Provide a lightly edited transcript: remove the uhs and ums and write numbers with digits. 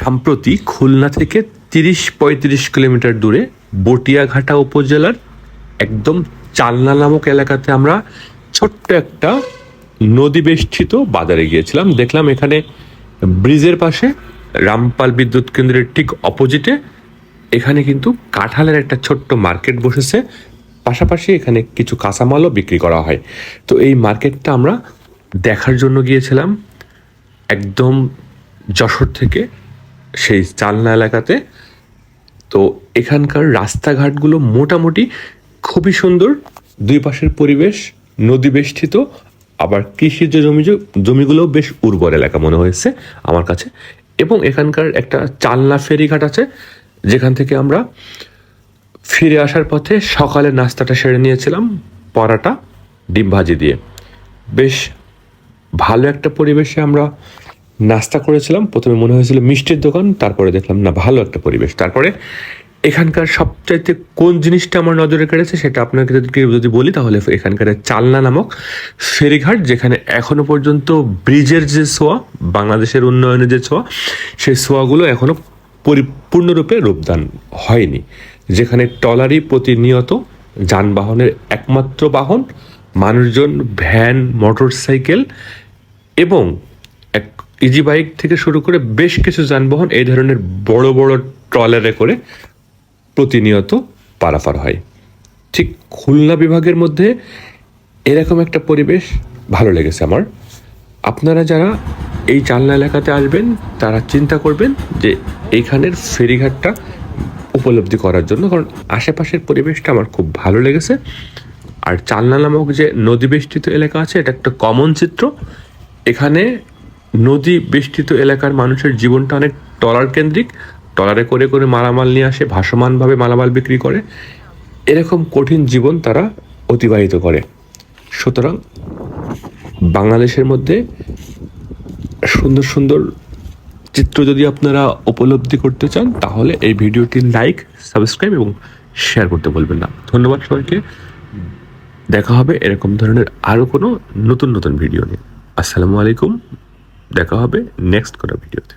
সম্প্রতি খুলনা থেকে ৩০-৩৫ কিলোমিটার দূরে বটিয়াঘাটা উপজেলার একদম চালনা নামক এলাকাতে আমরা ছোট্ট একটা নদী বেষ্টিত বাজারে গিয়েছিলাম। দেখলাম এখানে ব্রিজের পাশে রামপাল বিদ্যুৎ কেন্দ্রের ঠিক অপোজিটে এখানে কিন্তু কাঁঠালের একটা ছোট্ট মার্কেট বসেছে, পাশাপাশি এখানে কিছু কাঁচামালও বিক্রি করা হয়। তো এই মার্কেটটা আমরা দেখার জন্য গিয়েছিলাম একদম যশোর থেকে সেই চালনা এলাকাতে। তো এখানকার রাস্তাঘাটগুলো মোটামুটি খুবই সুন্দর, দুই পাশের পরিবেশ নদী বেষ্টিত, আবার কৃষিজ জমিগুলোও বেশ উর্বর এলাকা মনে হয়েছে আমার কাছে। এবং এখানকার একটা চালনা ফেরিঘাট আছে, যেখান থেকে আমরা ফিরে আসার পথে সকালে নাস্তাটা সেরে নিয়েছিলাম পরাটা ডিম ভাজি দিয়ে। বেশ ভালো একটা পরিবেশে আমরা নাস্তা করেছিলাম। প্রথমে মনে হয়েছিল মিষ্টির দোকান, তারপরে দেখলাম না, ভালো একটা পরিবেশ। তারপরে এখানকার সবচাইতে কোন জিনিসটা আমার নজরে কেড়েছে সেটা আপনাকে যদি বলি, তাহলে এখানকার চালনা নামক ফেরিঘাট, যেখানে এখনো পর্যন্ত ব্রিজের যে ছোঁয়া, বাংলাদেশের উন্নয়নের যে ছোঁয়া, সেই ছোঁয়াগুলো এখনো পরিপূর্ণরূপে রূপদান হয়নি। যেখানে ট্রলারই প্রতিনিয়ত যানবাহনের একমাত্র বাহন, মানুষজন ভ্যান, মোটর সাইকেল এবং এক ইজি বাইক থেকে শুরু করে বেশ কিছু যানবাহন এই ধরনের বড় বড় ট্রলারে করে প্রতিনিয়ত পারাপার হয়। ঠিক খুলনা বিভাগের মধ্যে এরকম একটা পরিবেশ ভালো লেগেছে আমার। আপনারা যারা এই চালনা এলাকাতে আসবেন তারা চিন্তা করবেন যে এইখানের ফেরিঘাটটা উপলব্ধি করার জন্য, কারণ আশেপাশের পরিবেশটা আমার খুব ভালো লেগেছে। আর চালনা নামক যে নদী বেষ্টিত এলাকা আছে, এটা একটা কমন চিত্র। এখানে নদী বেষ্টিত এলাকার মানুষের জীবনটা অনেক ট্রলার কেন্দ্রিক, ট্রলারে করে করে মালামাল নিয়ে আসে, ভাসমানভাবে মালামাল বিক্রি করে, এরকম কঠিন জীবন তারা অতিবাহিত করে। সুতরাং বাংলাদেশের মধ্যে সুন্দর সুন্দর চিত্র যদি আপনারা উপলব্ধি করতে চান, তাহলে এই ভিডিওটি লাইক, সাবস্ক্রাইব এবং শেয়ার করতে বলবেন না। ধন্যবাদ সবাইকে। দেখা হবে এরকম ধরনের আরও কোনো নতুন নতুন ভিডিও নিয়ে। আসসালামু আলাইকুম। দেখা হবে নেক্সট কোনো ভিডিওতে।